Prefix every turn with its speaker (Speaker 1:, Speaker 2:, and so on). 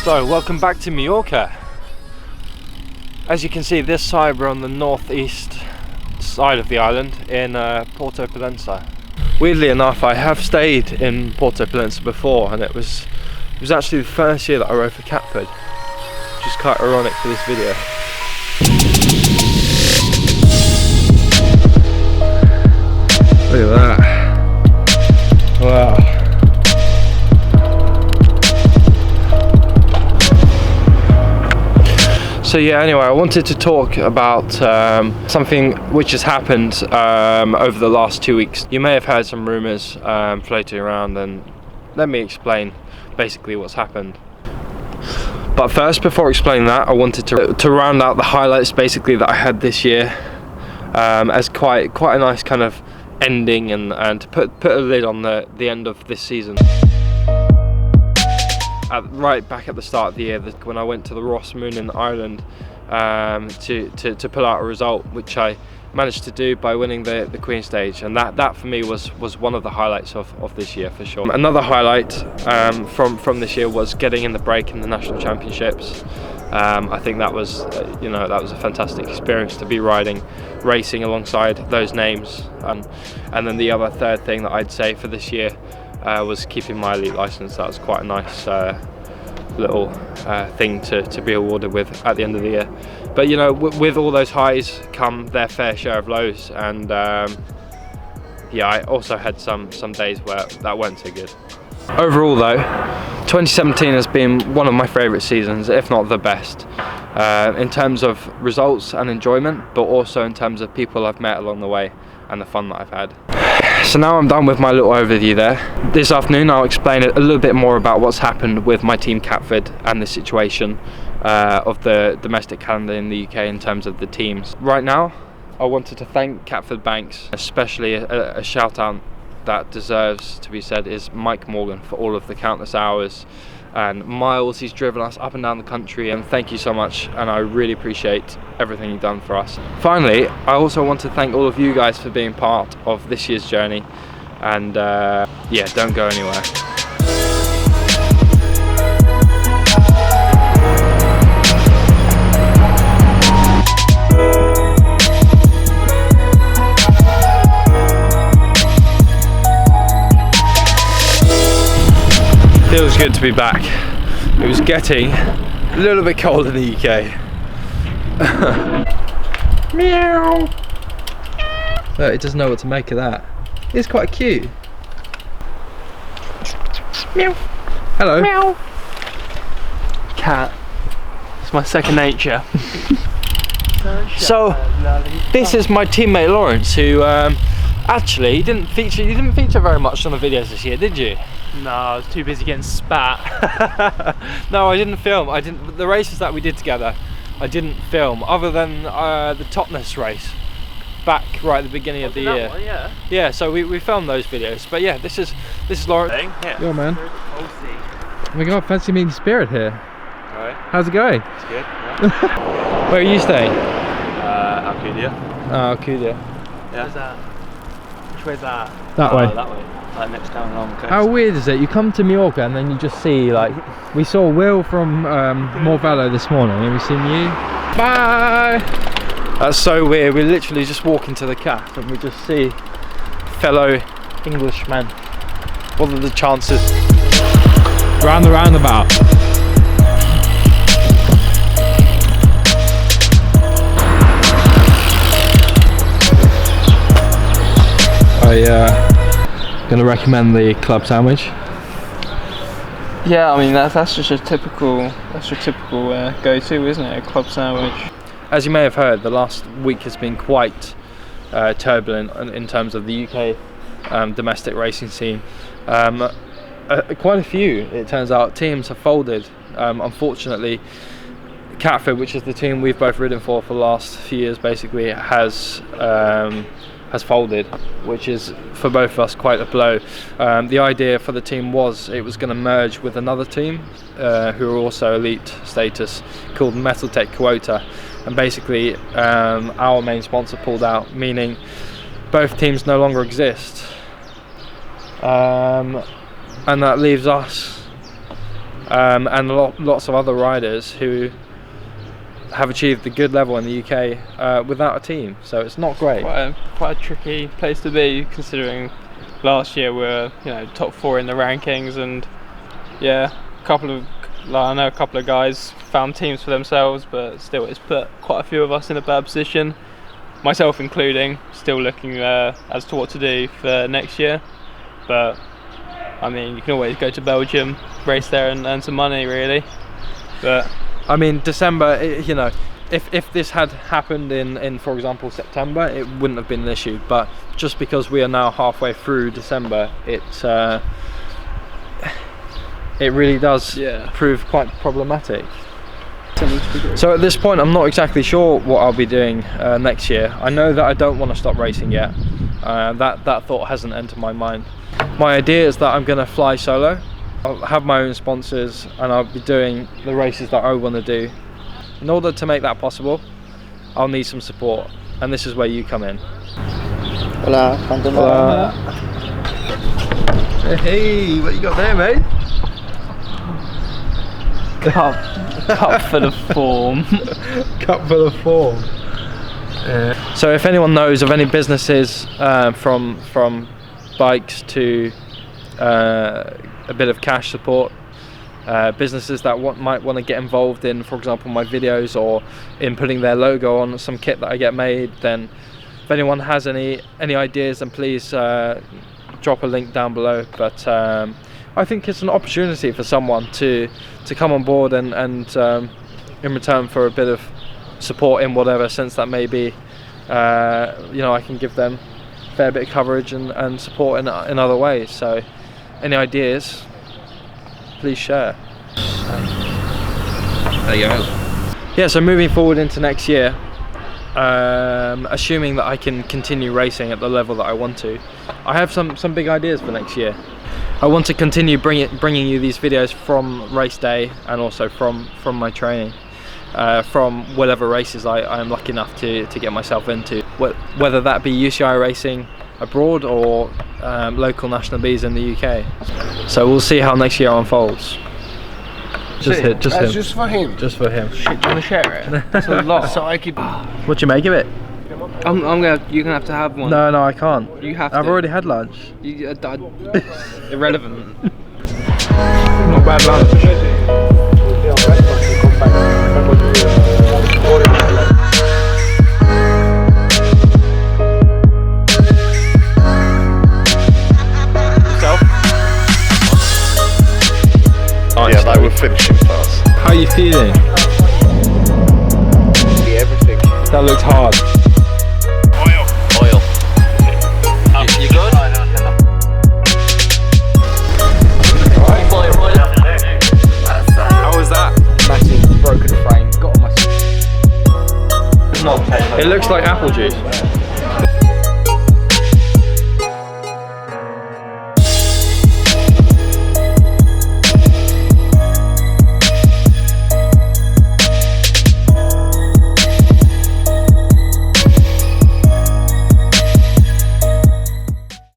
Speaker 1: So, welcome back to Mallorca. As you can see, this side we're on the northeast side of the island in Porto Pollença. Weirdly enough, I have stayed in Porto Pollença before, and it was actually the first year that I rode for Catford, which is quite ironic for this video. Look at that! Wow. So yeah, anyway, I wanted to talk about something which has happened over the last 2 weeks. You may have heard some rumours floating around, and let me explain basically what's happened. But first, before explaining that, I wanted to round out the highlights basically that I had this year as quite a nice kind of ending, and to put a lid on the end of this season. Right back at the start of the year, when I went to the Ross Moon in Ireland to pull out a result, which I managed to do by winning the Queen Stage, and that for me was one of the highlights of this year for sure. Another highlight from this year was getting in the break in the National Championships. I think that was that was a fantastic experience to be racing alongside those names, and then the other third thing that I'd say for this year was keeping my elite license. That was quite a nice little thing to be awarded with at the end of the year. But you know, with all those highs come their fair share of lows, and yeah, I also had some days where that weren't so good. Overall though, 2017 has been one of my favourite seasons, if not the best, in terms of results and enjoyment, but also in terms of people I've met along the way and the fun that I've had. So now I'm done with my little overview there. This afternoon I'll explain a little bit more about what's happened with my team Catford and the situation of the domestic calendar in the UK in terms of the teams. Right now I wanted to thank Catford Banks, especially a shout out that deserves to be said is Mike Morgan for all of the countless hours and miles he's driven us up and down the country, and thank you so much, and I really appreciate everything you've done for us. Finally, I also want to thank all of you guys for being part of this year's journey, and yeah, don't go anywhere. Feels good to be back. It was getting a little bit cold in the UK. Meow. So it doesn't know what to make of that. It's quite cute. Meow. Hello.
Speaker 2: Meow. Cat. It's my second nature.
Speaker 1: So this is my teammate Lawrence, who actually you didn't feature very much on the videos this year, did you?
Speaker 2: No, I was too busy getting spat.
Speaker 1: No, I didn't film. The races that we did together, I didn't film, other than the Totnes race back right at the beginning of the year.
Speaker 2: One, yeah.
Speaker 1: Yeah, so we filmed those videos. But yeah, this is Lawrence.
Speaker 2: Yeah.
Speaker 1: Yo man. Oh my god, fancy meeting Spirit here.
Speaker 3: Alright.
Speaker 1: How's it going?
Speaker 3: It's good. Yeah.
Speaker 1: Where are you staying?
Speaker 3: Alcudia.
Speaker 1: Oh, Alcudia.
Speaker 3: Yeah.
Speaker 2: Where's that? Which way's that?
Speaker 1: That way.
Speaker 3: That way. Like next town along the coast.
Speaker 1: How weird is it? You come to Mallorca and then you just see, like, we saw Will from Morvello this morning, and we've seen you. Bye! That's so weird. We literally just walk into the cafe and we just see fellow Englishmen. What are the chances? Round the roundabout. Gonna recommend the club sandwich.
Speaker 2: Yeah, I mean that's just a typical go-to, isn't it? A club sandwich.
Speaker 1: As you may have heard, the last week has been quite turbulent in terms of the UK domestic racing scene. Quite a few, it turns out, teams have folded. Unfortunately, Catford, which is the team we've both ridden for the last few years, basically has folded, which is for both of us quite a blow. The idea for the team was it was going to merge with another team who are also elite status, called Metal Tech Quota, and basically our main sponsor pulled out, meaning both teams no longer exist, and that leaves us and lots of other riders who have achieved the good level in the UK without a team. So it's not great.
Speaker 2: Quite a tricky place to be, considering last year we're top 4 in the rankings, and yeah, I know a couple of guys found teams for themselves, but still it's put quite a few of us in a bad position, myself including, still looking as to what to do for next year. But I mean, you can always go to Belgium, race there and earn some money really. But
Speaker 1: I mean, December, if this had happened in for example September, it wouldn't have been an issue, but just because we are now halfway through December, it really does prove quite problematic. So at this point I'm not exactly sure what I'll be doing next year. I know that I don't want to stop racing yet. That thought hasn't entered my mind. My idea is that I'm going to fly solo. I'll have my own sponsors and I'll be doing the races that I want to do. In order to make that possible, I'll need some support, and this is where you come in.
Speaker 4: Hola,
Speaker 1: Hola. Hey, what you got there, mate?
Speaker 2: cup full of form.
Speaker 1: Cup full of form. So if anyone knows of any businesses from bikes to a bit of cash support, businesses that might want to get involved in, for example, my videos, or in putting their logo on some kit that I get made, then if anyone has any ideas, then please drop a link down below. But I think it's an opportunity for someone to come on board and in return for a bit of support in whatever sense that may be, I can give them a fair bit of coverage and support in other ways. So any ideas, please share. There you go. Yeah, so moving forward into next year, assuming that I can continue racing at the level that I want to, I have some big ideas for next year. I want to continue bringing you these videos from race day, and also from my training, from whatever races I am lucky enough to get myself into, whether that be UCI racing abroad or local national Bs in the UK. So we'll see how next year unfolds. Just him.
Speaker 4: Just for him.
Speaker 1: Just for him.
Speaker 2: Shit, do you want to share it? That's a lot.
Speaker 4: So I keep.
Speaker 1: What do you make of it?
Speaker 2: You're gonna have to have one.
Speaker 1: No, I can't.
Speaker 2: You have to.
Speaker 1: I've already had lunch.
Speaker 2: Irrelevant. Not bad lunch.
Speaker 4: Yeah, they were finishing fast.
Speaker 1: How are you feeling?
Speaker 4: Yeah, everything.
Speaker 1: That looked hard.
Speaker 4: Oil.
Speaker 3: You good?
Speaker 1: How was that?
Speaker 2: Massive broken frame. Got on my.
Speaker 1: It looks like apple juice.